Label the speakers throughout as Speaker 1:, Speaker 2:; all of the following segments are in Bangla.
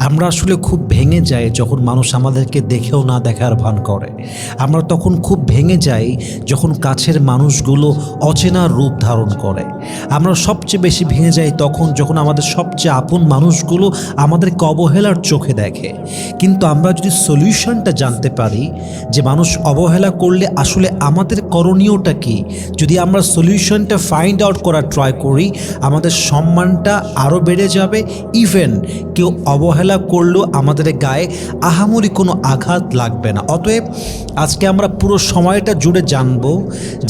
Speaker 1: আমরা আসলে খুব ভেঙে যাই যখন মানুষ আমাদেরকে দেখেও না দেখার ভান করে। আমরা তখন খুব ভেঙে যাই যখন কাছের মানুষগুলো অচেনা রূপ ধারণ করে। আমরা সবচেয়ে বেশি ভেঙে যাই তখন যখন আমাদের সবচেয়ে আপন মানুষগুলো আমাদেরকে অবহেলার চোখে দেখে। কিন্তু আমরা যদি সলিউশনটা জানতে পারি যে মানুষ অবহেলা করলে আসলে আমাদের করণীয়টা কী, যদি আমরা সলিউশনটা ফাইন্ড আউট করার ট্রাই করি, আমাদের সম্মানটা আরও বেড়ে যাবে। ইভেন কেউ অবহেলা করলেও আমাদের গায়ে আহামরি কোনো আঘাত লাগবে না। অতএব আজকে আমরা পুরো সময়টা জুড়ে জানবো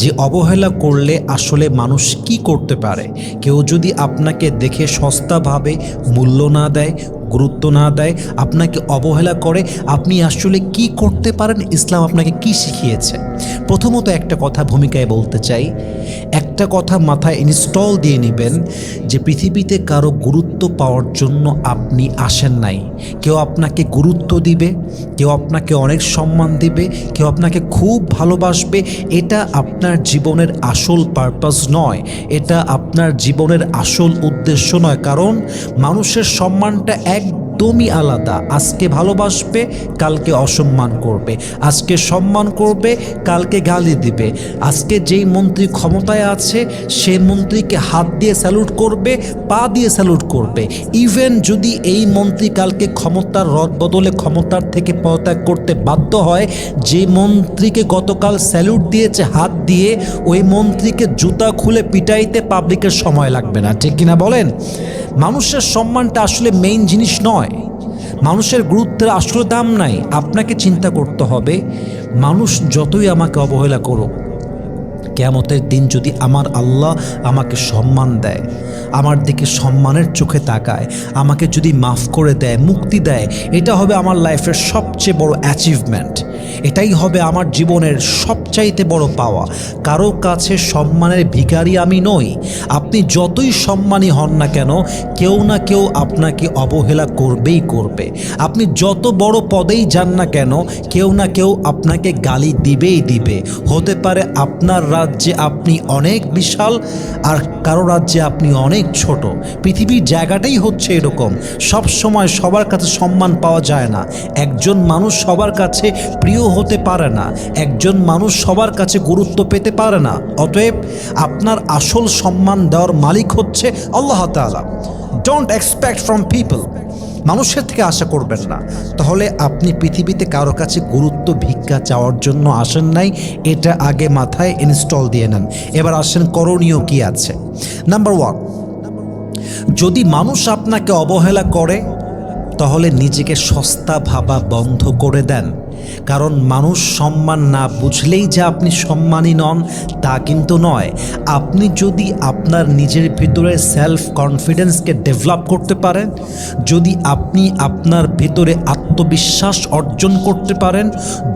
Speaker 1: যে অবহেলা করলে আসলে মানুষ কি করতে পারে। কেউ যদি আপনাকে দেখে সস্তা ভাবে, মূল্য না দেয়, গুরুত্ব না দেয়, আপনাকে অবহেলা করে, আপনি আসলে কি করতে পারেন, ইসলাম আপনাকে কি শিখিয়েছে। প্রথমত একটা কথা ভূমিকায় বলতে চাই, একটা কথা মাথায় ইনস্টল দিয়ে নেবেন যে পৃথিবীতে কারো গুরুত্ব পাওয়ার জন্য আপনি আসেন নাই। কেউ আপনাকে গুরুত্ব দিবে, কেউ আপনাকে অনেক সম্মান দিবে, কেউ আপনাকে খুব ভালোবাসবে, এটা আপনার জীবনের আসল পারপাস নয়, এটা আপনার জীবনের আসল উদ্দেশ্য নয়। কারণ মানুষের সম্মানটা একদমই আলাদা। আজকে ভালোবাসবে, কালকে অসম্মান করবে, আজকে সম্মান করবে, কালকে গালি দিবে। আজকে যেই মন্ত্রী ক্ষমতায় আছে সেই মন্ত্রীকে হাত দিয়ে স্যালুট করবে, পা দিয়ে স্যালুট করবে। ইভেন যদি এই মন্ত্রী কালকে ক্ষমতার রদ বদলে ক্ষমতার থেকে পদত্যাগ করতে বাধ্য হয়, যে মন্ত্রীকে গতকাল স্যালুট দিয়েছে হাত দিয়ে, ওই মন্ত্রীকে জুতা খুলে পিটাইতে পাবলিকের সময় লাগবে না, ঠিক কিনা বলেন? মানুষের সম্মানটা আসলে মেইন জিনিস নয়, মানুষের গুরুত্বের আসলে দাম নাই। আপনাকে চিন্তা করতে হবে, মানুষ যতই আমাকে অবহেলা করুক, কিয়ামতের দিন যদি আমার আল্লাহ আমাকে সম্মান দেয়, আমার দিকে সম্মানের চোখে তাকায়, আমাকে যদি মাফ করে দেয়, মুক্তি দেয়, এটা হবে আমার লাইফের সবচেয়ে বড় অ্যাচিভমেন্ট। এটাই হবে আমার জীবনের সবচাইতে বড় পাওয়া। কারো কাছে সম্মানের ভিখারি আমি নই। আপনি যতই সম্মানী হন না কেন, কেউ না কেউ আপনাকে অবহেলা করবেই করবে। আপনি যত বড় পদেই যান না কেন, কেউ না কেউ আপনাকে গালি দিবেই দিবে। হতে পারে আপনার রাজ্যে আপনি অনেক বিশাল, আর কারো রাজ্যে আপনি অনেক ছোট। পৃথিবীর জায়গাটাই হচ্ছে এরকম, সব সময় সবার কাছে সম্মান পাওয়া যায় না। একজন মানুষ সবার কাছে প্রিয় হতে পারে না, একজন মানুষ সবার কাছে গুরুত্ব পেতে পারে না। অতএব আপনার আসল সম্মান দেওয়ার মালিক হচ্ছে আল্লাহ তাআলা। ডোন্ট এক্সপেক্ট ফ্রম পিপল, মানুষের থেকে আশা করবেন না। তাহলে আপনি পৃথিবীতে কারো কাছে গুরুত্ব ভিক্ষা চাওয়ার জন্য আসেন নাই, এটা আগে মাথায় ইনস্টল দিয়ে নেন। এবার আসেন করণীয় কি আছে। নাম্বার 1, যদি মানুষ আপনাকে অবহেলা করে তাহলে নিজেকে সস্তা ভাবা বন্ধ করে দেন। কারণ মানুষ সম্মান না বুঝলেই যে আপনি সম্মানী নন তা কিন্তু নয়। আপনি যদি আপনার নিজের ভিতরে সেলফ কনফিডেন্সকে ডেভেলপ করতে পারেন, যদি আপনি আপনার ভিতরে আত্মবিশ্বাস অর্জন করতে পারেন,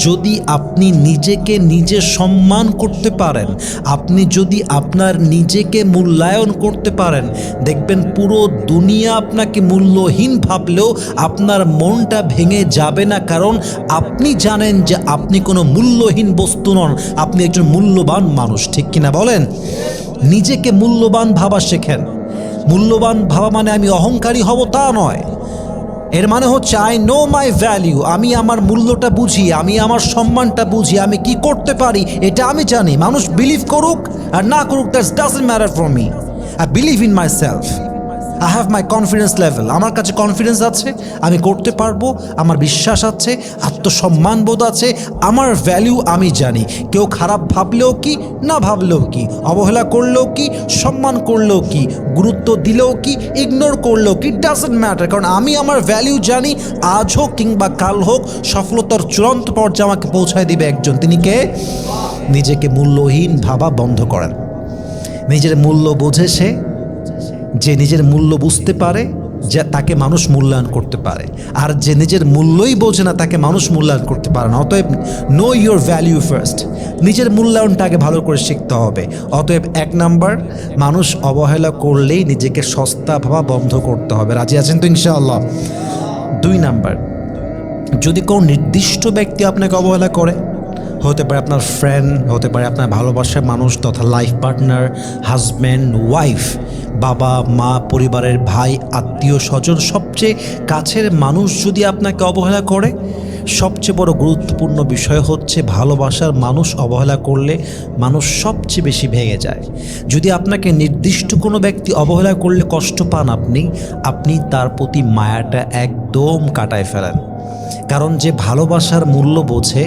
Speaker 1: যদি আপনি নিজেকে নিজে সম্মান করতে পারেন, আপনি যদি আপনার নিজেকে মূল্যায়ন করতে পারেন, দেখবেন পুরো দুনিয়া আপনাকে মূল্যহীন ভাবলেও আপনার মনটা ভেঙে যাবে না। কারণ আপনি জানেন যে আপনি কোনো মূল্যহীন বস্তু নন, আপনি একজন মূল্যবান মানুষ, ঠিক কিনা বলেন? নিজেকে মূল্যবান ভাবা শেখেন। মূল্যবান ভাবা মানে আমি অহংকারী হব তা নয়। এর মানে হচ্ছে আই নো মাই ভ্যালিউ, আমি আমার মূল্যটা বুঝি, আমি আমার সম্মানটা বুঝি, আমি কি করতে পারি এটা আমি জানি। মানুষ বিলিভ করুক আর না করুক, that doesn't matter for me. I believe in my self, I have my confidence level. আমার কাছে কনফিডেন্স আছে, আমি করতে পারবো, আমার বিশ্বাস আছে, আত্মসম্মান বোধ আছে, আমার ভ্যালু আমি জানি। কেউ খারাপ ভাবলেও কি, না ভাবলেও কি, অবহেলা করলেও কি, সম্মান করলেও কি, গুরুত্ব দিলেও কি, ইগনোর করলেও কি, ডাজন্ট ম্যাটার। কারণ আমি আমার ভ্যালু জানি। আজ হোক কিংবা কাল হোক, সফলতার চূড়ান্ত পর্যায়ে আমাকে পৌঁছায় দিবে একজন। তিনি কে? নিজেকে মূল্যহীন ভাবা বন্ধ করেন। নিজের মূল্য বোঝে সে, যে নিজের মূল্য বুঝতে পারে, যে তাকে মানুষ মূল্যায়ন করতে পারে। আর যে নিজের মূল্যই বোঝে না, তাকে মানুষ মূল্যায়ন করতে পারে না। অতএব নো ইউর ভ্যালিউ ফার্স্ট, নিজের মূল্যায়নটা আগে ভালো করে শিখতে হবে। অতএব 1 নাম্বার, মানুষ অবহেলা করলেই নিজেকে সস্তা ভাবা বন্ধ করতে হবে। রাজি আছেন তো ইনশাআল্লাহ? 2 নাম্বার, যদি কোনো নির্দিষ্ট ব্যক্তি আপনাকে অবহেলা করে, হতে পারে আপনার ফ্রেন্ড, হতে পারে আপনার ভালোবাসার মানুষ তথা লাইফ পার্টনার, হাজব্যান্ড, ওয়াইফ, বাবা মা, পরিবারের ভাই, আত্মীয় স্বজন, সবচেয়ে কাছের মানুষ যদি আপনাকে অবহেলা করে, সবচেয়ে বড় গুরুত্বপূর্ণ বিষয় হচ্ছে ভালোবাসার মানুষ অবহেলা করলে মানুষ সবচেয়ে বেশি ভেঙে যায়। যদি আপনাকে নির্দিষ্ট কোনো ব্যক্তি অবহেলা করলে কষ্ট পান আপনি তার প্রতি মায়াটা একদম কাটায় ফেলেন। কারণ যে ভালোবাসার মূল্য বোঝে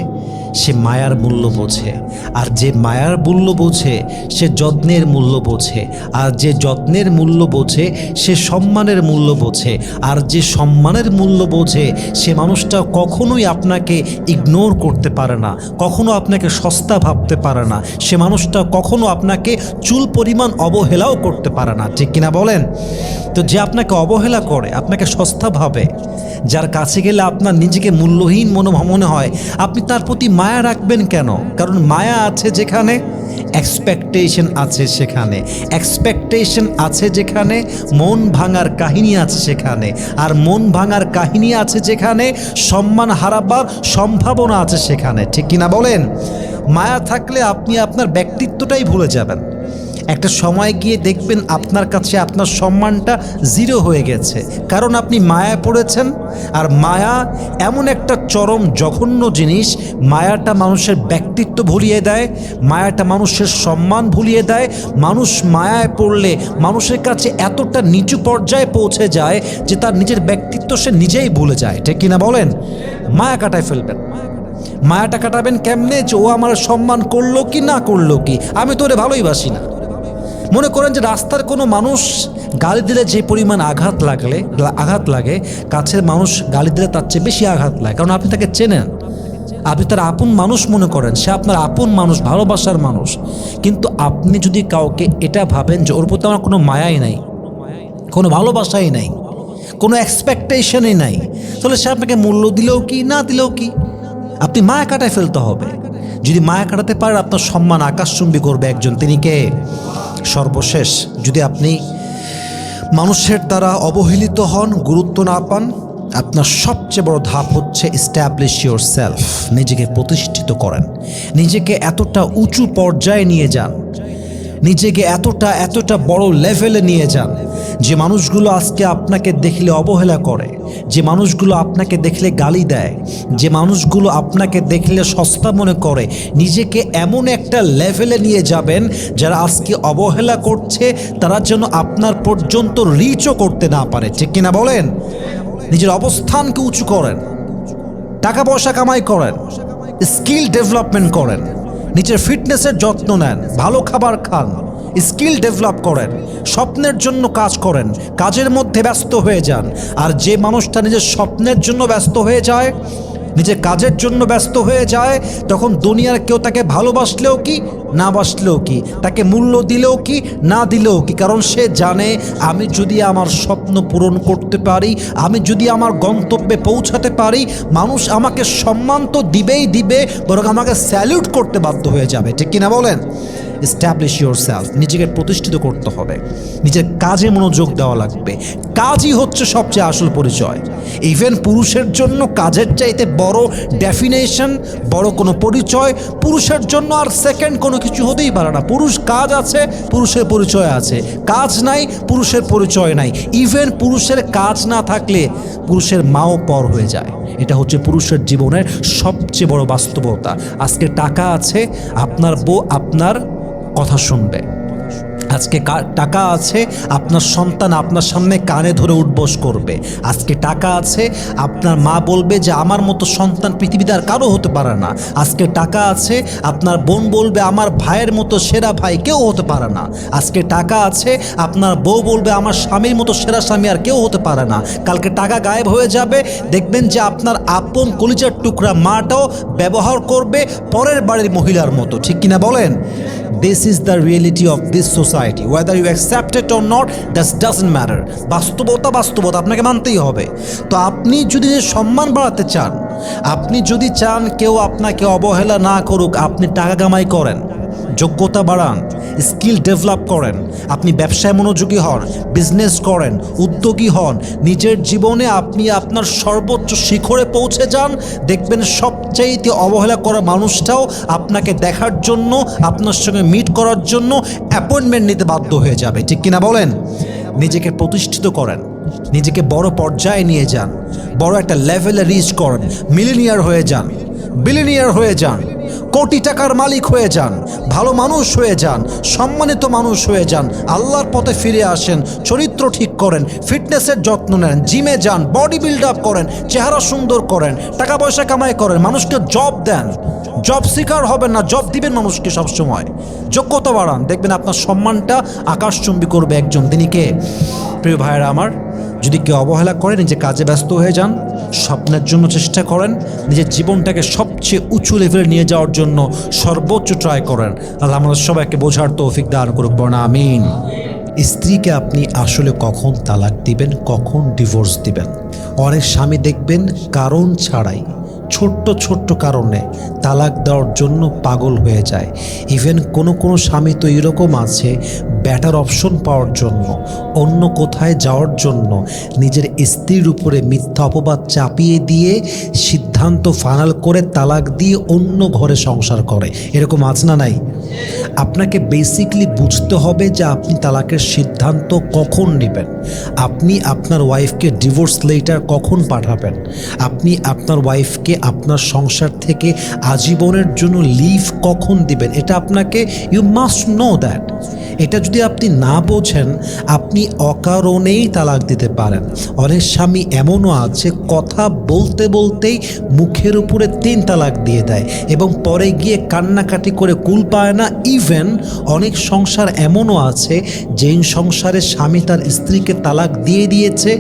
Speaker 1: সে মায়ার মূল্য বোঝে, আর যে মায়ার মূল্য বোঝে সে যত্নের মূল্য বোঝে, আর যে যত্নের মূল্য বোঝে সে সম্মানের মূল্য বোঝে, আর যে সম্মানের মূল্য বোঝে সে মানুষটা কখনোই আপনাকে ইগনোর করতে পারে না, কখনো আপনাকে সস্তা ভাবতে পারে না, সে মানুষটা কখনো আপনাকে চুল পরিমাণ অবহেলাও করতে পারে না, ঠিক কিনা বলেন? তো যে আপনাকে অবহেলা করে, আপনাকে সস্তা ভাবে, যার কাছে গেলে আপনার নিজেকে মূল্যহীন মনে হয়, আপনি তার প্রতি মায়া রাখবেন কেন? কারণ মায়া আছে যেখানে এক্সপেকটেশন আছে, সেখানে এক্সপেকটেশন আছে যেখানে মন ভাঙার কাহিনী আছে সেখানে, আর মন ভাঙার কাহিনী আছে যেখানে সম্মান হারাবার সম্ভাবনা আছে সেখানে, ঠিক কিনা বলেন? মায়া থাকলে আপনি আপনার ব্যক্তিত্বটাই ভুলে যাবেন। একটা সময় গিয়ে দেখবেন আপনার কাছে আপনার সম্মানটা জিরো হয়ে গেছে, কারণ আপনি মায়ায় পড়েছেন। আর মায়া এমন একটা চরম জঘন্য জিনিস, মায়াটা মানুষের ব্যক্তিত্ব ভুলিয়ে দেয়, মায়াটা মানুষের সম্মান ভুলিয়ে দেয়। মানুষ মায়ায় পড়লে মানুষের কাছে এতটা নিচু পর্যায়ে পৌঁছে যায় যে তার নিজের ব্যক্তিত্ব সে নিজেই ভুলে যায়, ঠিক কিনা বলেন? মায়া কাটায় ফেলবেন। মায়াটা কাটাবেন কেমনে? যে ও আমার সম্মান করলো কি না করলো কি, আমি তোরে ভালোই বাসি না। মনে করেন যে রাস্তার কোনো মানুষ গালি দিলে যে পরিমাণ আঘাত লাগে, কাছের মানুষ গালি দিলে তার চেয়ে বেশি আঘাত লাগে, কারণ আপনি তাকে চেনেন, আপনি তার আপন মানুষ মনে করেন, সে আপনার আপন মানুষ, ভালোবাসার মানুষ। কিন্তু আপনি যদি কাউকে এটা ভাবেন যে ওর প্রতি আমার কোনো মায়াই নাই, কোনো ভালোবাসাই নাই, কোনো এক্সপেকটেশনই নাই, তাহলে সে আপনাকে মূল্য দিলেও কি না দিলেও কি, আপনি মায়া কাটায় ফেলতে হবে। যদি মায়া কাটাতে পারেন আপনার সম্মান আকাশচুম্বী করবে একজন, তিনি কে? সর্বশেষ, যদি আপনি মানুষের দ্বারা অবহেলিত হন, গুরুত্ব না পান, আপনার সবচেয়ে বড় ধাপ হচ্ছে এস্টাবলিশ ইয়োর সেলফ। নিজেকে প্রতিষ্ঠিত করেন, নিজেকে এতটা উঁচু পর্যায়ে নিয়ে যান, নিজেকে এতটা বড় লেভেলে নিয়ে যান যে মানুষগুলো আজকে আপনাকে দেখলে অবহেলা করে, যে মানুষগুলো আপনাকে দেখলে গালি দেয়, যে মানুষগুলো আপনাকে দেখলে সস্তা মনে করে, নিজেকে এমন একটা লেভেলে নিয়ে যাবেন যারা আজকে অবহেলা করছে তারা যেন আপনার পর্যন্ত রিচও করতে না পারে, ঠিক কিনা বলেন? নিজের অবস্থানকে উঁচু করেন, টাকা পয়সা কামাই করেন, স্কিল ডেভেলপমেন্ট করেন, নিজের ফিটনেসের যত্ন নেন, ভালো খাবার খান, স্কিল ডেভেলপ করেন, স্বপ্নের জন্য কাজ করেন, কাজের মধ্যে ব্যস্ত হয়ে যান। আর যে মানুষটা নিজের স্বপ্নের জন্য ব্যস্ত হয়ে যায়, নিজের কাজের জন্য ব্যস্ত হয়ে যায়, তখন দুনিয়ার কেউ তাকে ভালোবাসলেও কি না বাসলেও কি, তাকে মূল্য দিলেও কি না দিলেও কি, কারণ সে জানে আমি যদি আমার স্বপ্ন পূরণ করতে পারি, আমি যদি আমার গন্তব্যে পৌঁছাতে পারি, মানুষ আমাকে সম্মান তো দিবেই দিবে, বরং আমাকে স্যালিউট করতে বাধ্য হয়ে যাবে, ঠিক কিনা বলেন? এস্টাবলিশ ইয়োর সেলফ, নিজেকে প্রতিষ্ঠিত করতে হবে, নিজের কাজে মনোযোগ দেওয়া লাগবে। কাজই হচ্ছে সবচেয়ে আসল পরিচয়। ইভেন পুরুষের জন্য কাজের চাইতে বড় ডেফিনেশন, বড় কোনো পরিচয় পুরুষের জন্য আর সেকেন্ড কোনো কিছু হতেই পারে না। পুরুষ কাজ আছে, পুরুষের পরিচয় আছে, কাজ নাই, পুরুষের পরিচয় নাই। ইভেন পুরুষের কাজ না থাকলে পুরুষের মাও পর হয়ে যায়। এটা হচ্ছে পুরুষের জীবনের সবচেয়ে বড় বাস্তবতা। আজকে টাকা আছে, আপনার বউ আপনার কথা শুনবে। আজকে টাকা আছে, আপনার সন্তান আপনার সামনে কানে ধরে উঠবোস করবে। আজকে টাকা আছে, আপনার মা বলবে যে আমার মতো সন্তান পৃথিবীতে আর কারো হতে পারে না। আজকে টাকা আছে, আপনার বোন বলবে আমার ভাইয়ের মতো সেরা ভাই কেউ হতে পারে না। আজকে টাকা আছে, আপনার বউ বলবে আমার স্বামীর মতো সেরা স্বামী আর কেউ হতে পারে না। কালকে টাকা গায়েব হয়ে যাবে, দেখবেন যে আপনার আপন কলিজার টুকরা মাটাও ব্যবহার করবে পরের বাড়ির মহিলার মতো, ঠিক কিনা বলেন? This is the reality of this society. Whether you accept it or not, that doesn't matter. বাস্তবতা আপনাকে মানতেই হবে। তো আপনি যদি সম্মান বাড়াতে চান, আপনি যদি চান কেউ আপনাকে অবহেলা না করুক, আপনি টাকা কামাই করেন। যোগ্যতা বাড়ান, স্কিল ডেভেলপ করেন, আপনি ব্যবসায় মনোযোগী হন, বিজনেস করেন, উদ্যোগী হন, নিজের জীবনে আপনি আপনার সর্বোচ্চ শিখরে পৌঁছে যান, দেখবেন সবচাইতে অবহেলা করা মানুষটাও আপনাকে দেখার জন্য, আপনার সঙ্গে মিট করার জন্য অ্যাপয়েন্টমেন্ট নিতে বাধ্য হয়ে যাবে। ঠিক কিনা বলেন? নিজেকে প্রতিষ্ঠিত করেন, নিজেকে বড় পর্যায়ে নিয়ে যান, বড় একটা লেভেলে রিচ করেন, মিলিনিয়ার হয়ে যান, বিলিনিয়ার হয়ে যান, কোটি টাকার মালিক হয়ে যান, ভালো মানুষ হয়ে যান, সম্মানিত মানুষ হয়ে যান, আল্লাহর পথে ফিরে আসেন, চরিত্র ঠিক করেন, ফিটনেসের যত্ন নেন, জিমে যান, বডি বিল্ড আপ করেন, চেহারা সুন্দর করেন, টাকা পয়সা কামাই করেন, মানুষকে জব দেন, জব সিকার হবেন না, জব দিবেন মানুষকে সবসময়, যোগ্যতা বাড়ান, দেখবেন আপনার সম্মানটা আকাশচুম্বী করবে একজন। তিনি কে? প্রিয় ভাইয়েরা আমার, যদি কেউ অবহেলা করে নিজে কাজে ব্যস্ত হয়ে যান, স্বপ্নের জন্য চেষ্টা করেন, নিজের জীবনটাকে সবচেয়ে উঁচু লেভেলে নিয়ে যাওয়ার জন্য সর্বোচ্চ ট্রাই করেন। আল্লাহ আমাদের সবাইকে বোঝার তৌফিক দান করুক, বর্ণা আমিন। স্ত্রীকে আপনি আসলে কখন তালাক দিবেন, কখন ডিভোর্স দিবেন? অনেক স্বামী দেখবেন কারণ ছাড়াই, ছোট্ট ছোট্ট কারণে তালাক দেওয়ার জন্য পাগল হয়ে যায়। ইভেন কোনো কোনো স্বামী তো এরকম আছে, বেটার অপশন পাওয়ার জন্য, অন্য কোথায় যাওয়ার জন্য নিজের স্ত্রীর উপরে মিথ্যা অপবাদ চাপিয়ে দিয়ে সিদ্ধান্ত ফাইনাল করে তালাক দিয়ে অন্য ঘরে সংসার করে। এরকম আছে না নাই? আপনাকে বেসিকলি বুঝতে হবে যে আপনি তালাকের সিদ্ধান্ত কখন নেবেন, আপনি আপনার ওয়াইফকে ডিভোর্স লেটার কখন পাঠাবেন, আপনি আপনার ওয়াইফকে আপনার সংসার থেকে আজীবনের জন্য লিভ কখন দিবেন, এটা আপনাকে, ইউ মাস্ট নো দ্যাট। এটা যদি আপনি না বোঝেন, আপনি অকারণেই তালাক দিতে পারেন। অনেক স্বামী এমনও আছে, কথা বলতে বলতেই মুখের উপরে 3 তালাক দিয়ে দেয় এবং পরে গিয়ে কান্নাকাটি করে কুল পায় না। ইভেন অনেক সংসার এমনও আছে, যেই সংসারে স্বামী তার স্ত্রীকে তালাক দিয়ে দিয়েছে,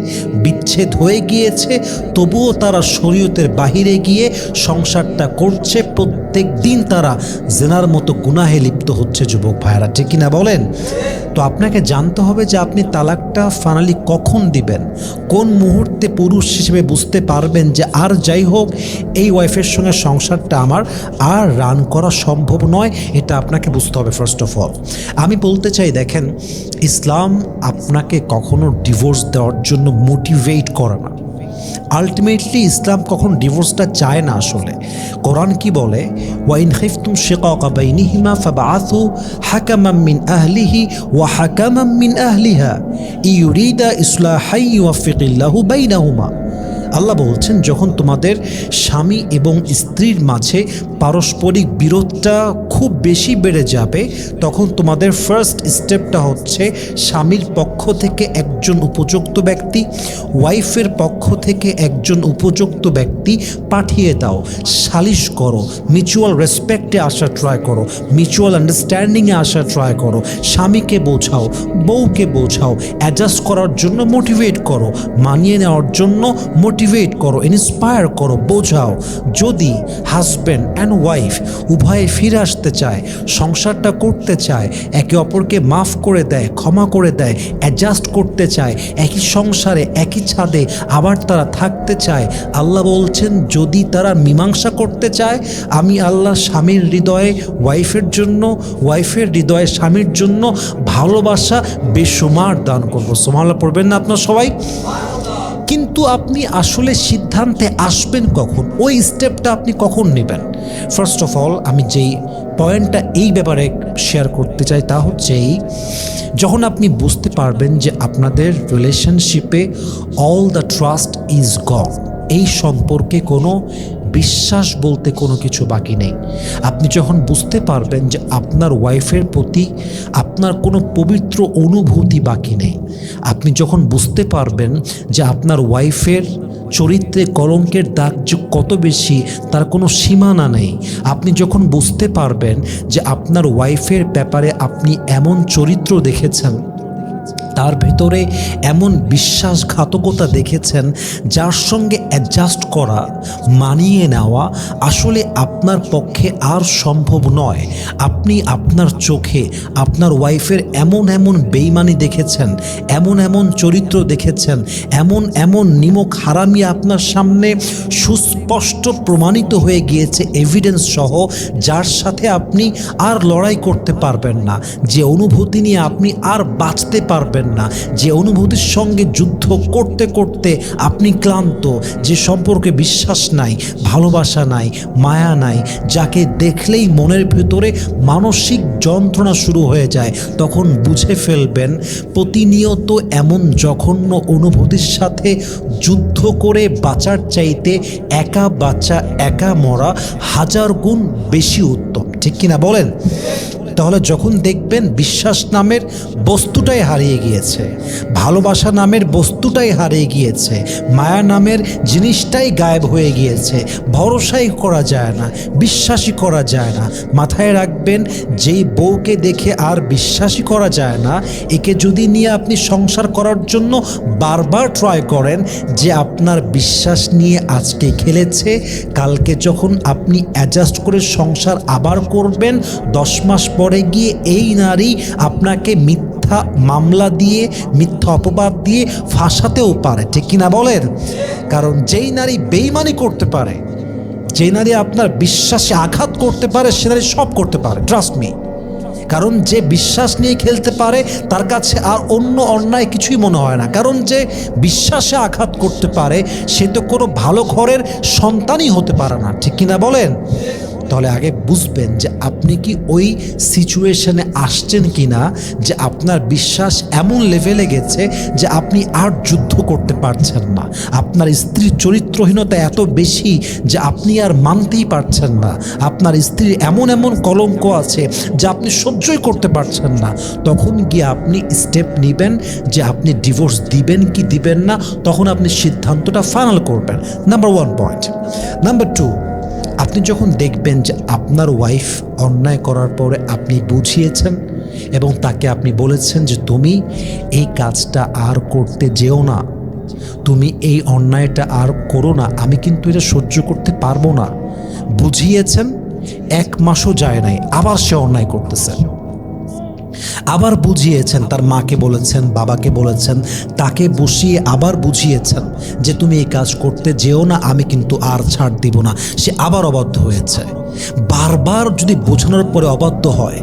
Speaker 1: বিচ্ছেদ হয়ে গিয়েছে, তবুও তারা শরীয়তের বাহিরে গিয়ে সংসারটা করছে, প্রত্যেক দিন তারা জেনার মতো গুনাহে লিপ্ত হচ্ছে। যুবক ভাইয়েরা, ঠিক কিনা বলেন? তো আপনাকে জানতে হবে যে আপনি তালাকটা ফাইনালি কখন দিবেন, কোন মুহূর্তে পুরুষ হিসেবে বুঝতে পারবেন যে আর যাই হোক এই ওয়াইফের সঙ্গে সংসারটা আমার আর রান করা সম্ভব নয়, এটা আপনাকে বুঝতে হবে ফার্স্ট অফ অল। আমি বলতে চাই, দেখেন, ইসলাম আপনাকে কখনো ডিভোর্স দেওয়ার জন্য মোটিভেট করে না। আলটিমেটলি ইসলাম কখন ডিভোর্সটা চায় না। আসলে কোরআন কি বলে? ওয়াইন খিফতুম শিকাকা বাইনিহিমা ফাবআথু হাকামান মিন আহলিহি ওয়া হাকামান মিন আহলিহা ইউরিদা ইসলাহাই ইউওয়াফিকিল্লাহু বাইনাহুমা। আল্লাহ বলছেন, যখন তোমাদের স্বামী এবং স্ত্রীর মাঝে পারস্পরিক বিরোধটা খুব বেশি বেড়ে যাবে, তখন তোমাদের ফার্স্ট স্টেপটা হচ্ছে স্বামীর পক্ষ থেকে একজন উপযুক্ত ব্যক্তি, ওয়াইফের পক্ষ থেকে একজন উপযুক্ত ব্যক্তি পাঠিয়ে দাও, সালিশ করো, মিউচুয়াল রেসপেক্টে আসার ট্রাই করো, মিউচুয়াল আন্ডারস্ট্যান্ডিংয়ে আসার ট্রাই করো, স্বামীকে বোঝাও, বউকে বোঝাও, অ্যাডজাস্ট করার জন্য মোটিভেট করো, মানিয়ে নেওয়ার জন্য মোটিভেট করো, ইন্সপায়ার করো, বোঝাও। যদি হাজব্যান্ড অ্যান্ড ওয়াইফ উভয়ে ফিরে আসতে চায়, সংসারটা করতে চায়, একে অপরকে মাফ করে দেয়, ক্ষমা করে দেয়, অ্যাডজাস্ট করতে চায়, একই সংসারে একই ছাদে আবার তারা থাকতে চায়, আল্লাহ বলছেন যদি তারা মীমাংসা করতে চায়, আমি আল্লাহ স্বামীর হৃদয়ে ওয়াইফের জন্য, ওয়াইফের হৃদয়ে স্বামীর জন্য ভালোবাসা বেশুমার দান করবো। সুবহানাল্লাহ পড়বেন না আপনার সবাই? কিন্তু আপনি আসলে সিদ্ধান্তে আসবেন কখন, ওই স্টেপটা আপনি কখন নেবেন? ফার্স্ট অফ অল আমি যেই পয়েন্টটা এই ব্যাপারে শেয়ার করতে চাই তা হচ্ছে এই, যখন আপনি বুঝতে পারবেন যে আপনাদের রিলেশনশিপে অল দ্য ট্রাস্ট ইজ গন, এই সম্পর্কে কোনো বিশ্বাস বলতে কোনো কিছু বাকি নেই। আপনি যখন বুঝতে পারবেন যে আপনার ওয়াইফের প্রতি আপনার কোনো পবিত্র অনুভূতি বাকি নেই, আপনি যখন বুঝতে পারবেন যে আপনার ওয়াইফের চরিত্রে কলঙ্কের দাগ যে কত বেশি তার কোনো সীমানা নেই, আপনি যখন বুঝতে পারবেন যে আপনার ওয়াইফের ব্যাপারে আপনি এমন চরিত্র দেখেছেন তার ভেতরে এমন বিশ্বাসঘাতকতা দেখেছেন যার সঙ্গে অ্যাডজাস্ট করা, মানিয়ে নেওয়া আসলে আপনার পক্ষে আর সম্ভব নয়। আপনি আপনার চোখে আপনার ওয়াইফের এমন এমন বেইমানি দেখেছেন, এমন এমন চরিত্র দেখেছেন, এমন এমন নিমক হারামি আপনার সামনে সুস্পষ্ট প্রমাণিত হয়ে গিয়েছে এভিডেন্স সহ, যার সাথে আপনি আর লড়াই করতে পারবেন না, যে অনুভূতি নিয়ে আপনি আর বাঁচতে পারবেন না, যে অনুভূতির সঙ্গে যুদ্ধ করতে করতে আপনি ক্লান্ত, যে সম্পর্কে বিশ্বাস নাই, ভালোবাসা নাই, মায়া নাই, যাকে দেখলেই মনের ভেতরে মানসিক যন্ত্রণা শুরু হয়ে যায়, তখন বুঝে ফেলবেন প্রতিনিয়ত এমন জঘন্য অনুভূতির সাথে যুদ্ধ করে বাঁচার চাইতে একা বাঁচা, একা মরা হাজার গুণ বেশি উত্তম। ঠিক কিনা বলেন? তাহলে যখন দেখবেন বিশ্বাস নামের বস্তুটাই হারিয়ে গিয়েছে, ভালোবাসা নামের বস্তুটাই হারিয়ে গিয়েছে, মায়া নামের জিনিসটাই গায়েব হয়ে গিয়েছে, ভরসাই করা যায় না, বিশ্বাসই করা যায় না, মাথায় রাখবেন যেই বউকে দেখে আর বিশ্বাসই করা যায় না, একে যদি নিয়ে আপনি সংসার করার জন্য বারবার ট্রাই করেন, যে আপনার বিশ্বাস নিয়ে আজকে খেলেছে, কালকে যখন আপনি অ্যাডজাস্ট করে সংসার আবার করবেন, 10 মাস পরে গিয়ে এই নারী আপনাকে মিথ্যা মামলা দিয়ে, মিথ্যা অপবাদ দিয়ে ফাঁসাতেও পারে। ঠিক কিনা বলেন? কারণ যেই নারী বেইমানি করতে পারে, যেই নারী আপনার বিশ্বাসে আঘাত করতে পারে, সে নারী সব করতে পারে, ট্রাস্ট মি। কারণ যে বিশ্বাস নিয়ে খেলতে পারে তার কাছে আর অন্য অন্যায় কিছুই মনে হয় না। কারণ যে বিশ্বাসে আঘাত করতে পারে সে তো কোনো ভালো ঘরের সন্তানই হতে পারে না। ঠিক কিনা বলেন? তাহলে আগে বুঝবেন যে আপনি কি ওই সিচুয়েশনে আসছেন কি না, যে আপনার বিশ্বাস এমন লেভেলে গেছে যে আপনি আর যুদ্ধ করতে পারছেন না, আপনার স্ত্রীর চরিত্রহীনতা এত বেশি যে আপনি আর মানতেই পারছেন না, আপনার স্ত্রীর এমন এমন কলঙ্ক আছে যা আপনি সহ্যই করতে পারছেন না, তখন গিয়ে আপনি স্টেপ নেবেন যে আপনি ডিভোর্স দিবেন কি দিবেন না, তখন আপনি সিদ্ধান্তটা ফাইনাল করবেন। Number 1 point. নাম্বার 2, আপনি যখন দেখবেন যে আপনার ওয়াইফ অন্যায় করার পরে আপনি বুঝিয়েছেন এবং তাকে আপনি বলেছেন যে তুমি এই কাজটা আর করতে যেও না, তুমি এই অন্যায়টা আর করো না, আমি কিন্তু এটা সহ্য করতে পারবো না, বুঝিয়েছেন, 1 মাসও যায় নাই, আবার সে অন্যায় করতেছে। আবার বুঝিয়েছেন, তার মাকে বলেছেন, বাবাকে বলেছেন, তাকে বসিয়ে আবার বুঝিয়েছেন যে তুমি এই কাজ করতে যেও না, আমি কিন্তু আর ছাড় দিব না, সে আবার অবাধ্য হয়েছে। বারবার যদি বোঝানোর পরে অবাধ্য হয়,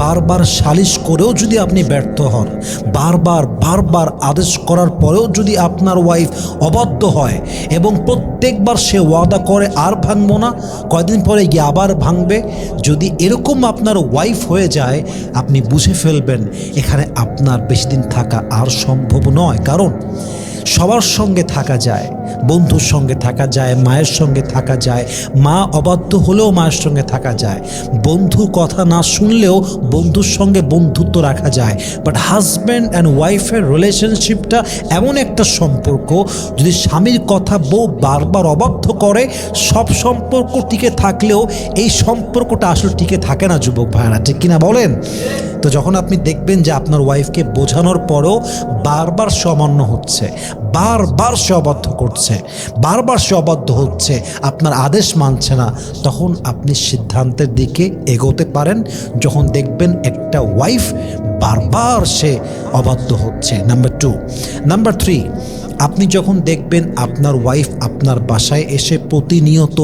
Speaker 1: বারবার সালিশ করেও যদি আপনি ব্যর্থ হন, বারবার আদেশ করার পরেও যদি আপনার ওয়াইফ অবাধ্য হয় এবং প্রত্যেকবার সে ওয়াদা করে আর ভাঙবো না, কয়দিন পরে গিয়ে আবার ভাঙবে, যদি এরকম আপনার ওয়াইফ হয়ে যায়, আপনি বুঝে ফেলবেন এখানে আপনার বেশি দিন থাকা আর সম্ভব নয়। কারণ সবার সঙ্গে থাকা যায়, বন্ধুর সঙ্গে থাকা যায়, মায়ের সঙ্গে থাকা যায়, মা অবাধ্য হলেও মায়ের সঙ্গে থাকা যায়, বন্ধু কথা না শুনলেও বন্ধুর সঙ্গে বন্ধুত্ব রাখা যায়। বাট হাজব্যান্ড অ্যান্ড ওয়াইফের রিলেশনশিপটা এমন একটা সম্পর্ক, যদি স্বামীর কথা বউ বারবার অবাধ্য করে, সব সম্পর্ক টিকে থাকলেও এই সম্পর্কটা আসলে টিকে থাকে না যুবক ভাইরা। ঠিক কিনা বলেন? তো যখন আপনি দেখবেন যে আপনার ওয়াইফকে বোঝানোর পরেও বারবার সে অমান্য হচ্ছে, বারবার সে অবাধ্য করছে, বারবার সে অবাধ্য হচ্ছে, আপনার আদেশ মানছে না, তখন আপনি সিদ্ধান্তের দিকে এগোতে পারেন। যখন দেখবেন একটা ওয়াইফ বারবার সে অবাধ্য হচ্ছে। নাম্বার 2। নাম্বার 3, আপনি যখন দেখবেন আপনার ওয়াইফ আপনার বাসায় এসে প্রতিনিয়ত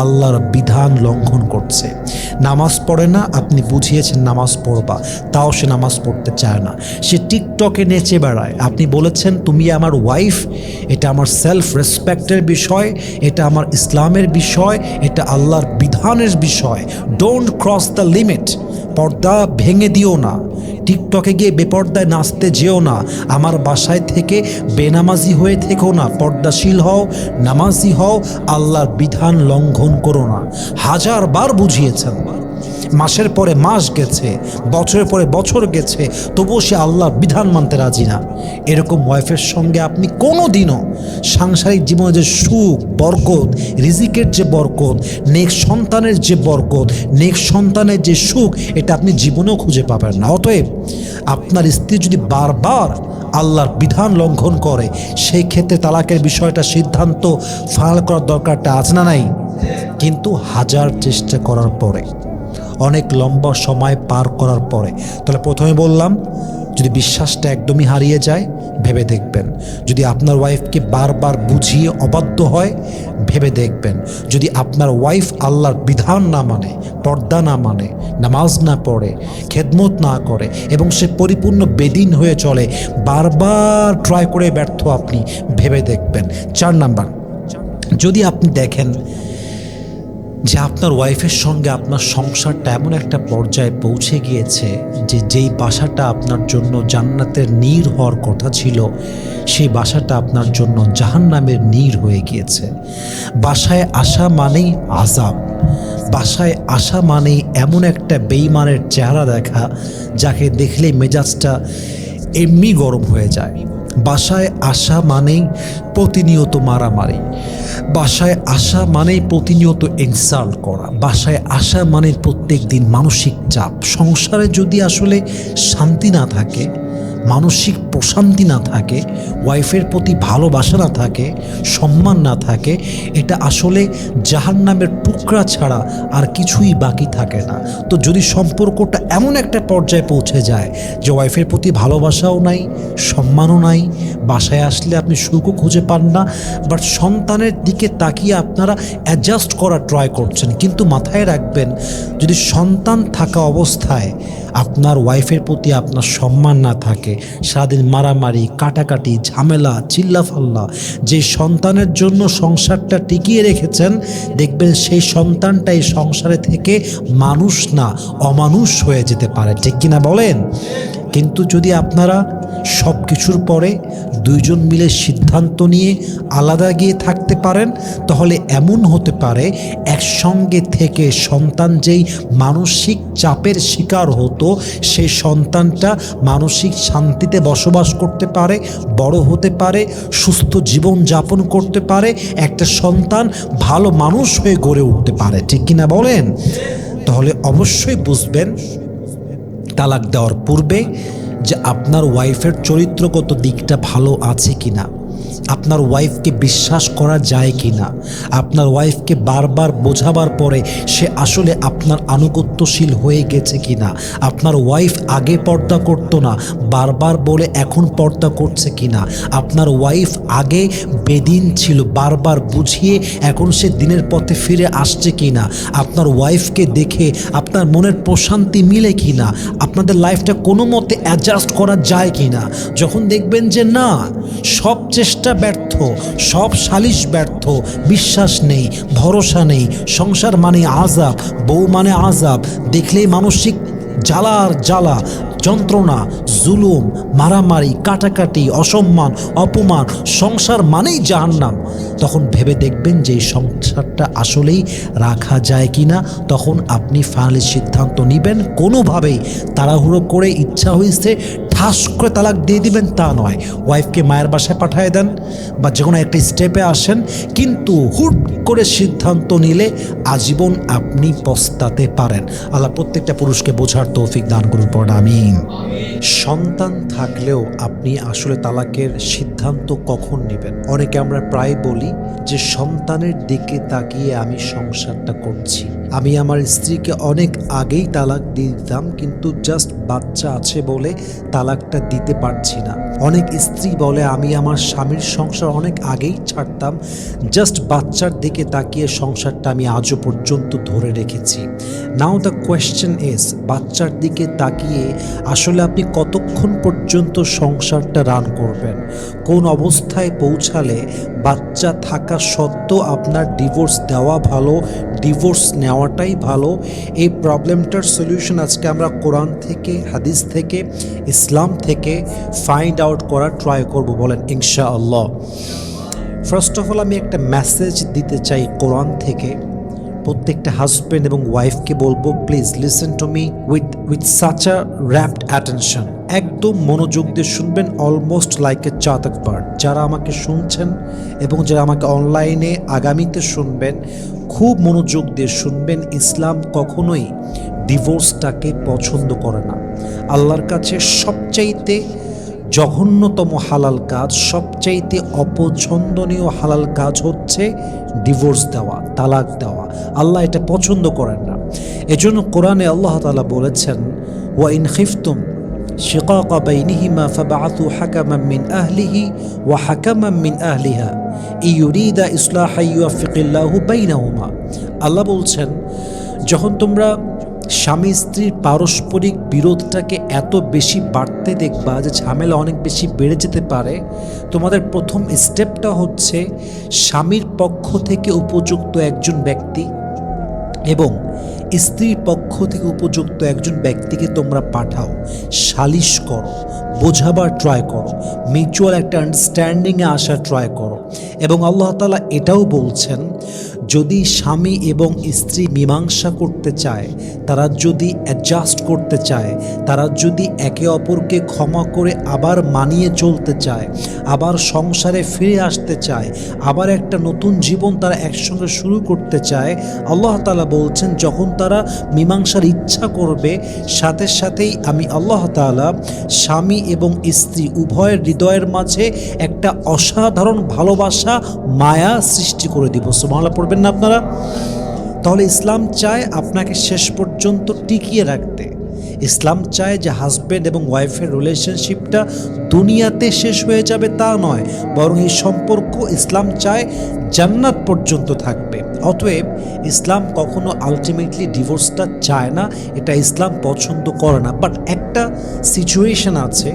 Speaker 1: আল্লাহর বিধান লঙ্ঘন করছে, নামাজ পড়ে না, আপনি বুঝিয়েছেন নামাজ পড়বা, তাও সে নামাজ পড়তে চায় না, সে টিকটকে নেচে বেড়ায়, আপনি বলেছেন তুমি আমার ওয়াইফ, এটা আমার সেলফ রেসপেক্টের বিষয়, এটা আমার ইসলামের বিষয়, এটা আল্লাহর বিধানের বিষয়, ডোন্ট ক্রস দ্য লিমিট, পর্দা ভেঙে দিও না, টিকটকে গিয়ে বেপর্দায় নাচতে যেও না, আমার বাসায় থেকে বেনামাজি হয়ে থেকো না, পর্দাশীল হও, নামাজি হও, আল্লাহর বিধান লঙ্ঘন করো না। 1000 বার বুঝিয়েছেন, মাসের পরে মাস গেছে, বছরের পরে বছর গেছে, তবুও সে আল্লাহর বিধান মানতে রাজি না। এরকম ওয়াইফের সঙ্গে আপনি কোনো দিনও সাংসারিক জীবনে যে সুখ, বরকত, রিজিকের যে বরকত, নেক্সট সন্তানের যে বরকত, নেক্সট সন্তানের যে সুখ, এটা আপনি জীবনেও খুঁজে পাবেন না। অতএব আপনার স্ত্রী যদি বারবার আল্লাহর বিধান লঙ্ঘন করে, সেই ক্ষেত্রে তালাকের বিষয়টা সিদ্ধান্ত ফাইনাল করার দরকারটা আছে না নাই? কিন্তু হাজার চেষ্টা করার পরে, অনেক লম্বা সময় পার করার পরে, তাহলে প্রথমে বললাম যদি বিশ্বাসটা একদমই হারিয়ে যায় ভেবে দেখবেন। যদি আপনার ওয়াইফকে বারবার বুঝিয়ে অবাধ্য হয় ভেবে দেখবেন। যদি আপনার ওয়াইফ আল্লাহর বিধান না মানে, পর্দা না মানে, নামাজ না পড়ে, খেদমত না করে এবং সে পরিপূর্ণ বেদিন হয়ে চলে, বারবার ট্রাই করে ব্যর্থ, আপনি ভেবে দেখবেন। 4 নাম্বার, যদি আপনি দেখেন যে আপনার ওয়াইফের সঙ্গে আপনার সংসারটা এমন একটা পর্যায়ে পৌঁছে গিয়েছে যে যেই বাসাটা আপনার জন্য জান্নাতের নীর হওয়ার কথা ছিল, সেই বাসাটা আপনার জন্য জাহান্নামের নীর হয়ে গিয়েছে। বাসায় আসা মানেই আযাব, বাসায় আসা মানেই এমন একটা বেঈমানের চেহারা দেখা যাকে দেখলে মেজাজটা এমনি গরম হয়ে যায়। বাসায় আসা মানেই প্রতিনিয়ত মারামারি, বাসায় আসা মানেই প্রতিনিয়ত ইনসাল্ট করা, বাসায় আসা মানে প্রত্যেক দিন মানসিক চাপ। সংসারে যদি আসলে শান্তি না থাকে, মানসিক প্রশান্তি না থাকে, ওয়াইফের প্রতি ভালোবাসা না থাকে, সম্মান না থাকে, এটা আসলে জাহান্নামের টুকরা ছাড়া আর কিছুই বাকি থাকে না। তো যদি সম্পর্কটা এমন একটা পর্যায়ে পৌঁছে যায় যে ওয়াইফের প্রতি ভালোবাসাও নাই, সম্মানও নাই, বাসায় আসলে আপনি সুখও খুঁজে পান না, বাট সন্তানের দিকে তাকিয়ে আপনারা অ্যাডজাস্ট করার ট্রাই করছেন, কিন্তু মাথায় রাখবেন যদি সন্তান থাকা অবস্থায় আপনার ওয়াইফের প্রতি আপনার সম্মান না থাকে, সারাদিন মারামারি, কাটাকাটি, ঝামেলা, চিল্লাফাল্লা, যে সন্তানের জন্য সংসারটা টিকিয়ে রেখেছেন, দেখবেন সেই সন্তানটা এই সংসারে থেকে মানুষ না অমানুষ হয়ে যেতে পারে। ঠিক কিনা বলেন? কিন্তু যদি আপনারা সব কিছুর পরে দুইজন মিলে সিদ্ধান্ত নিয়ে আলাদা গিয়ে থাকতে পারেন, তাহলে এমন হতে পারে একসঙ্গে থেকে সন্তান যেই মানসিক চাপের শিকার হতো, সেই সন্তানটা মানসিক শান্তিতে বসবাস করতে পারে, বড় হতে পারে, সুস্থ জীবন যাপন করতে পারে, একটা সন্তান ভালো মানুষ হয়ে গড়ে উঠতে পারে। ঠিক কিনা বলেন? তাহলে অবশ্যই বুঝবেন তালাক দেওয়ার পূর্বে যে আপনার ওয়াইফের চরিত্রগত দিকটা ভালো আছে কিনা, আপনার ওয়াইফকে বিশ্বাস করা যায় কিনা, আপনার ওয়াইফকে বারবার বোঝাবার পরে সে আসলে আপনার আনুগত্যশীল হয়ে গেছে কিনা, আপনার ওয়াইফ আগে পর্দা করতো না, বারবার বলে এখন পর্দা করছে কিনা, আপনার ওয়াইফ আগে বেদিন ছিল, বারবার বুঝিয়ে এখন সে দিনের পথে ফিরে আসছে কিনা, আপনার ওয়াইফকে দেখে আপনার মনের প্রশান্তি মিলে কিনা, আপনাদের লাইফটা কোনো মতে অ্যাডজাস্ট করা যায় কিনা। যখন দেখবেন যে না, সব চেষ্টা ব্যর্থ, সব সালিশ ব্যর্থ, বিশ্বাস নেই, ভরসা নেই, সংসার মানে আযাব, বউ মানে আযাব, দেখলেই মানসিক জ্বালার জ্বালা, যন্ত্রণা, জুলুম, মারামারি, কাটাকাটি, অসম্মান, অপমান, সংসার মানেই জাহান্নাম, তখন ভেবে দেখবেন যে এই সংসারটা আসলেই রাখা যায় কিনা। তখন আপনি ফাইনালি সিদ্ধান্ত নেবেন। কোনোভাবেই তাড়াহুড়ো করে ইচ্ছা হয়েছে ঠাস করে তালাক দিয়ে দিবেন তা নয়। ওয়াইফকে মায়ের বাসায় পাঠিয়ে দেন বা যে কোনো একটা স্টেপে আসেন, কিন্তু হুট করে সিদ্ধান্ত নিলে আজীবন আপনি পস্তাতে পারেন। আল্লাহ প্রত্যেকটা পুরুষকে বোঝার তৌফিক দান করুন, পড়া আমিন। সন্তান থাকলেও আপনি আসলে তালাকের সিদ্ধান্ত কখন নেবেন? অনেকে আমরা প্রায় বলি যে সন্তানের দিকে তাকিয়ে আমি সংসারটা করছি, আমি আমার স্ত্রীকে অনেক আগেই তালাক দিয়ে দিতাম, কিন্তু জাস্ট বাচ্চা আছে বলে তালাকটা দিতে পারছি না। অনেক স্ত্রী বলে আমি আমার স্বামীর সংসার অনেক আগেই ছাড়তাম, জাস্ট বাচ্চার দিকে তাকিয়ে সংসারটা আমি আজও পর্যন্ত ধরে রেখেছি। নাও দ্য কোয়েশ্চেন ইজ, বাচ্চার দিকে তাকিয়ে আসলে আপনি কতক্ষণ পর্যন্ত সংসারটা রান করবেন? কোন অবস্থায় পৌঁছালে বাচ্চা থাকা সত্ত্বেও আপনার ডিভোর্স দেওয়া ভালো, ডিভোর্স নেওয়াটাই ভালো? এই প্রবলেমটার সলিউশন আজকে আমরা কোরআন থেকে, হাদিস থেকে, ইসলাম থেকে ফাইন্ড আউট করার ট্রাই করব, বলেন ইনশাআল্লাহ। ফার্স্ট অফ অল আমি একটা মেসেজ দিতে চাই কোরআন থেকে। প্রত্যেকটা হাজব্যান্ড এবং ওয়াইফকে বলবো, please listen to me with such a rapt attention. একদম মনোযোগ দিয়ে শুনবেন, অলমোস্ট লাইক এ চাতক বার্ড। যারা আমাকে শুনছেন এবং যারা আমাকে অনলাইনে আগামীতে শুনবেন, খুব মনোযোগ দিয়ে শুনবেন। ইসলাম কখনোই ডিভোর্সটাকে পছন্দ করে না। আল্লাহর কাছে সবচাইতে জঘন্যতম হালাল কাজ, সবচাইতে অপছন্দনীয় হালাল কাজ হচ্ছে ডিভোর্স দেওয়া, তালাক দেওয়া। আল্লাহ এটা পছন্দ করেন না। এজন্য কোরআনে আল্লাহ তাআলা বলেছেন, ওয়া ইন খিফতুম শিকাকা বাইনিহিমা ফাবআথু হাকামান মিন আহলিহি ওয়া হাকামান মিন আহলিহা ইউরিদা ইসলাহা ইউওয়াফিকিল্লাহু বাইনাহুমা। আল্লাহ বলছেন, যখন তোমরা স্বামী স্ত্রীর পারস্পরিক বিরোধটাকে এত বেশি বাড়তে দেখবা যে ঝামেলা অনেক বেশি বেড়ে যেতে পারে, তোমাদের প্রথম স্টেপটা হচ্ছে স্বামীর পক্ষ থেকে উপযুক্ত একজন ব্যক্তি এবং স্ত্রীর পক্ষ থেকে উপযুক্ত একজন ব্যক্তিকে তোমরা পাঠাও, সালিশ করো, বোঝাবার ট্রাই করো, মিউচুয়াল একটা আন্ডারস্ট্যান্ডিংয়ে আসার ট্রাই করো। এবং আল্লাহ তাআলা এটাও বলছেন, যদি স্বামী এবং স্ত্রী মীমাংসা করতে চায়, তারা যদি অ্যাডজাস্ট করতে চায়, তারা যদি একে অপরকে ক্ষমা করে আবার মানিয়ে চলতে চায়, আবার সংসারে ফিরে আসতে চায়, আবার একটা নতুন জীবন তারা একসঙ্গে শুরু করতে চায়, আল্লাহ তাআলা বলছেন যখন তারা মীমাংসার ইচ্ছা করবে, সাথে সাথেই আমি আল্লাহ তাআলা স্বামী এবং স্ত্রী উভয়ের হৃদয়ের মাঝে একটা অসাধারণ ভালোবাসা, মায়া সৃষ্টি করে দিব। সুবহানাল্লাহ পড়বেন না আপনারা? তাহলে ইসলাম চায় আপনাকে শেষ পর্যন্ত টিকিয়ে রাখতে। ইসলাম চায় যে হাজব্যান্ড এবং ওয়াইফের রিলেশনশিপটা দুনিয়াতে শেষ হয়ে যাবে তা নয়, বরং এই সম্পর্ক ইসলাম চায় জান্নাত পর্যন্ত থাকবে। অতএব ইসলাম কখনো আলটিমেটলি ডিভোর্সটা চায় না, এটা ইসলাম পছন্দ করে না। বাট একটা সিচুয়েশন আছে,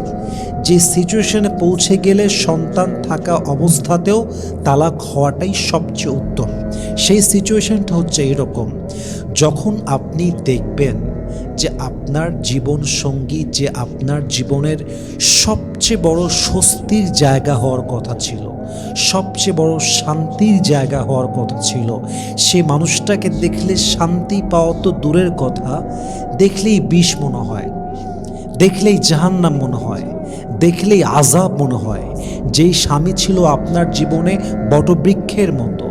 Speaker 1: যে সিচুয়েশনে পৌঁছে গেলে সন্তান থাকা অবস্থাতেও তালাক হওয়াটাই সবচেয়ে উত্তম। সেই সিচুয়েশনটা হচ্ছে এরকম, যখন আপনি দেখবেন যে আপনার জীবন সঙ্গী, যে আপনার জীবনের সবচেয়ে বড় স্বস্তির জায়গা হওয়ার কথা ছিল, সবচেয়ে বড় শান্তির জায়গা হওয়ার কথা ছিল, সে মানুষটাকে দেখলে শান্তি পাওয়া তো দূরের কথা, দেখলেই বিষ মনে হয়, দেখলেই জাহান্নাম মনে হয়, দেখলেই আযাব মনে হয়। যেই স্বামী ছিল আপনার জীবনে বটবৃক্ষের মতো,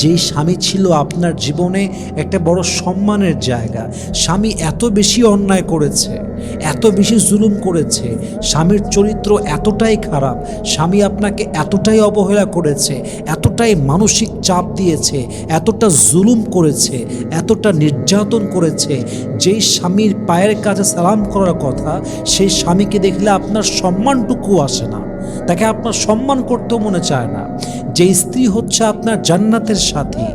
Speaker 1: যেই স্বামী ছিল আপনার জীবনে একটা বড় সম্মানের জায়গা, স্বামী এত বেশি অন্যায় করেছে, এত বেশি জুলুম করেছে, স্বামীর চরিত্র এতটাই খারাপ, স্বামী আপনাকে এতটাই অবহেলা করেছে, এতটাই মানসিক চাপ দিয়েছে, এতটা জুলুম করেছে, এতটা নির্যাতন করেছে, যেই স্বামীর পায়ের কাছে সালাম করার কথা, সেই স্বামীকে দেখলে আপনার সম্মানটুকু আসে না, তাকে আপনার সম্মান করতেও মনে চায় না। যে স্ত্রী হচ্ছে আপনার জান্নাতের সাথী,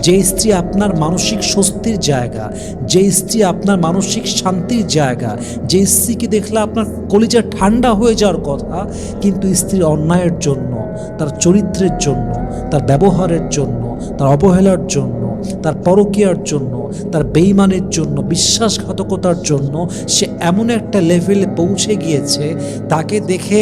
Speaker 1: যে স্ত্রী আপনার মানসিক স্বস্তির জায়গা, যে স্ত্রী আপনার মানসিক শান্তির জায়গা, যে স্ত্রীকে দেখলে আপনার কলিজা ঠান্ডা হয়ে যাওয়ার কথা, কিন্তু স্ত্রীর অন্যায়ের জন্য, তার চরিত্রের জন্য, তার ব্যবহারের জন্য, তার অবহেলার জন্য, তার পরকীয়ার জন্য, তার বেঈমানের জন্য, বিশ্বাসঘাতকতার জন্য সে এমন একটা লেভেলে পৌঁছে গিয়েছে, তাকে দেখে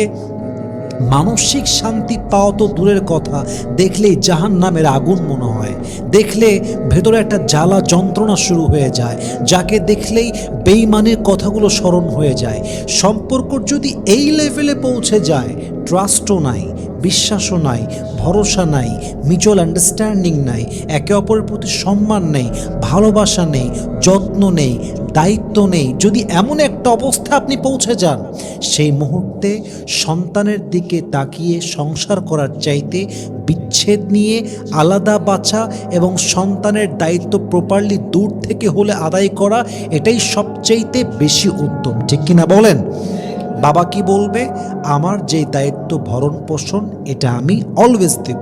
Speaker 1: মানসিক শান্তি পাওয়া তো দূরের কথা, দেখলেই জাহান্নামের আগুন মনে হয়, দেখলে ভেতরে একটা জ্বালা যন্ত্রণা শুরু হয়ে যায়, যাকে দেখলেই বেঈমানের কথাগুলো স্মরণ হয়ে যায়। সম্পর্ক যদি এই লেভেলে পৌঁছে যায়, ট্রাস্টও নাই, বিশ্বাসও নাই, ভরসা নাই, মিউচুয়াল আন্ডারস্ট্যান্ডিং নাই, একে অপরের প্রতি সম্মান নেই, ভালোবাসা নেই, যত্ন নেই, দায়িত্ব নেই, যদি এমন একটা অবস্থা আপনি পৌঁছে যান, সেই মুহূর্তে সন্তানের দিকে তাকিয়ে সংসার করার চাইতে বিচ্ছেদ নিয়ে আলাদা বাঁচা এবং সন্তানের দায়িত্ব প্রপারলি দূর থেকে হলে আদায় করা, এটাই সবচাইতে বেশি উত্তম। ঠিক কিনা বলেন? বাবা কি বলবে? আমার যে দায়িত্ব ভরণ পোষণ, এটা আমি অলওয়েজ দেব,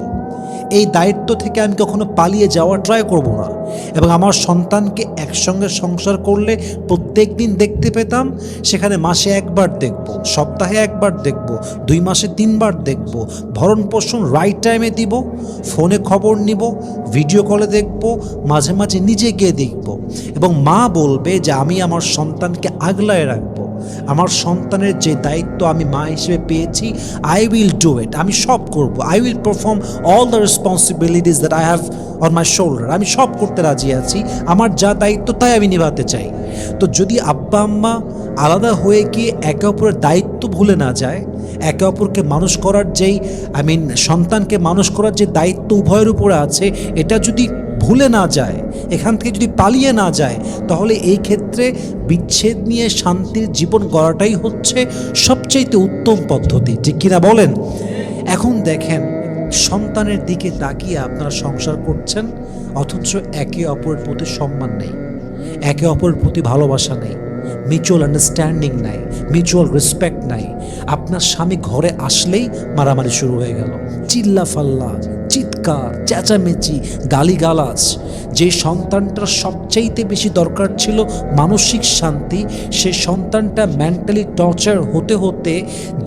Speaker 1: এই দায়িত্ব থেকে আমি কখনো পালিয়ে যাওয়ার ট্রাই করব না। এবং আমার সন্তানকে একসঙ্গে সংসার করলে প্রত্যেক দিন দেখতে পেতাম, সেখানে মাসে একবার দেখব, সপ্তাহে একবার দেখব, 2 মাসে 3 বার দেখব, ভরণ পোষণ রাইট টাইমে দিব, ফোনে খবর নিব, ভিডিও কলে দেখব, মাঝে মাঝে নিজে গিয়ে দেখব। এবং মা বলবে যে আমি আমার সন্তানকে আগলায় রাখবো, আমার সন্তানের যে দায়িত্ব আমি মা হিসেবে পেয়েছি, আই উইল ডু ইট, আমি সব করব, I will perform all the responsibilities that I have on my shoulder, আমি সব করতে রাজি আছি, আমার যা দায়িত্ব তাই আমি নিভাতে চাই। তো যদি আব্বা আম্মা আলাদা হয়ে গিয়ে একে অপরের দায়িত্ব ভুলে না যায়, একে অপরকে মানুষ করার যেই সন্তানকে মানুষ করার যে দায়িত্ব উভয়ের উপরে আছে, এটা যদি ভুলে না যায়, এখান থেকে যদি পালিয়ে না যায়, তাহলে এই ক্ষেত্রে বিচ্ছেদ নিয়ে শান্তির জীবন গড়াটাই হচ্ছে সবচেয়ে উত্তম পদ্ধতি, ঠিক কিনা বলেন? এখন দেখেন, সন্তানের দিকে তাকিয়ে আপনারা সংসার করছেন, অথচ একে অপরের প্রতি সম্মান নেই, একে অপরের প্রতি ভালোবাসা নেই, মিউচুয়াল আন্ডারস্ট্যান্ডিং নাই, মিউচুয়াল রেসপেক্ট নাই। আপনার স্বামী ঘরে আসলেই মারামারি শুরু হয়ে গেল, চিল্লা ফাল্লা, চিৎকার, চেঁচামেচি, গালিগালাজ। যে সন্তানটার সবচাইতে বেশি দরকার ছিল মানসিক শান্তি, সেই সন্তানটা মেন্টালি টর্চার হতে হতে,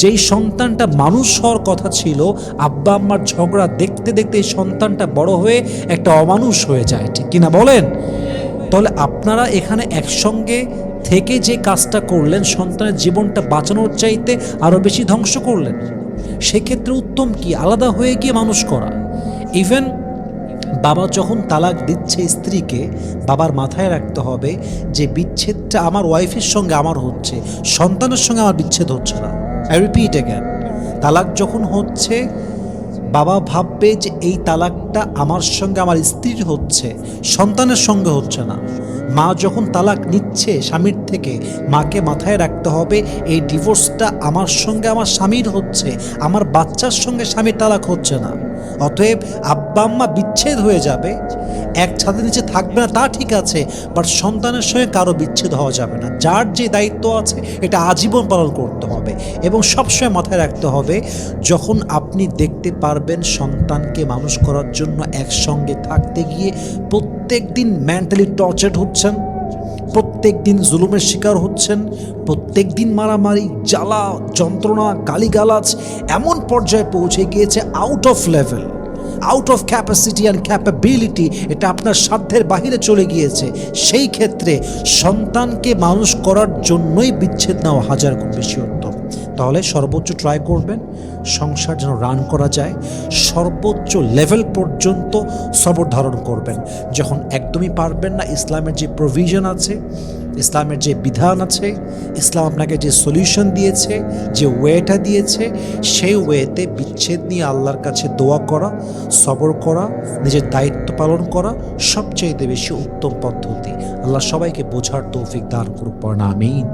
Speaker 1: যেই সন্তানটা মানুষ হওয়ার কথা ছিল, আব্বা আম্মার ঝগড়া দেখতে দেখতে এই সন্তানটা বড় হয়ে একটা অমানুষ হয়ে যায়, ঠিক কিনা বলেন? তাহলে আপনারা এখানে একসঙ্গে থেকে যে কাজটা করলেন, সন্তানের জীবনটা বাঁচানোর চাইতে আরও বেশি ধ্বংস করলেন। সেক্ষেত্রে উত্তম কি? আলাদা হয়ে গিয়ে মানুষ করা। ইভেন বাবা যখন তালাক দিচ্ছে স্ত্রীকে, বাবার মাথায় রাখতে হবে যে বিচ্ছেদটা আমার ওয়াইফের সঙ্গে আমার হচ্ছে, সন্তানের সঙ্গে আমার বিচ্ছেদ হচ্ছে না। আই রিপিট অ্যাগেন, তালাক যখন হচ্ছে, বাবা ভাববে যে এই তালাকটা আমার সঙ্গে আমার স্ত্রীর হচ্ছে, সন্তানের সঙ্গে হচ্ছে না। মা যখন তালাক নিচ্ছে স্বামীর থেকে, মাকে মাথায় রাখতে হবে এই ডিভোর্সটা আমার সঙ্গে আমার স্বামীর হচ্ছে, আমার বাচ্চার সঙ্গে স্বামীর তালাক হচ্ছে না। অতএব আব্বা আম্মা বিচ্ছেদ হয়ে যাবে, এক ছাদের নিচে থাকবে না তা ঠিক আছে, বাট সন্তানের সঙ্গে কারো বিচ্ছেদ হওয়া যাবে না। যার যে দায়িত্ব আছে এটা আজীবন পালন করতে হবে। এবং সবসময় মাথায় রাখতে হবে, যখন আপনি দেখতে পারবেন সন্তানকে মানুষ করার জন্য একসঙ্গে থাকতে গিয়ে প্রত্যেক দিন মেন্টালি টর্চার্ড হচ্ছেন, প্রত্যেক দিন জুলুমের শিকার হচ্ছেন, প্রত্যেক দিন মারামারি, জ্বালা যন্ত্রণা, গালিগালাজ এমন পর্যায়ে পৌঁছে গিয়েছে out of level, out of capacity and capability, এটা আপনার সাধ্যের বাহিরে চলে গিয়েছে। সেই ক্ষেত্রে সন্তানকে মানুষ করার জন্যই বিচ্ছেদ নেওয়া হাজার গুণ বেশি উত্তম। তাহলে সর্বোচ্চ ট্রাই করবেন সংসার যেন রান করা যায়, সর্বোচ্চ লেভেল পর্যন্ত সবর ধারণ করবেন। যখন একদমই পারবেন না, ইসলামের যে প্রভিশন আছে, ইসলামের যে বিধান আছে, ইসলাম আপনাকে যে সলিউশন দিয়েছে, যে ওয়েটা দিয়েছে, সেই ওয়েতে বিচ্ছেদ নিয়ে আল্লাহর কাছে দোয়া করা, সবর করা, নিজের দায়িত্ব পালন করা সবচেয়ে বেশি উত্তম পদ্ধতি। আল্লাহ সবাইকে বোঝার তৌফিক দান করুক, আমিন।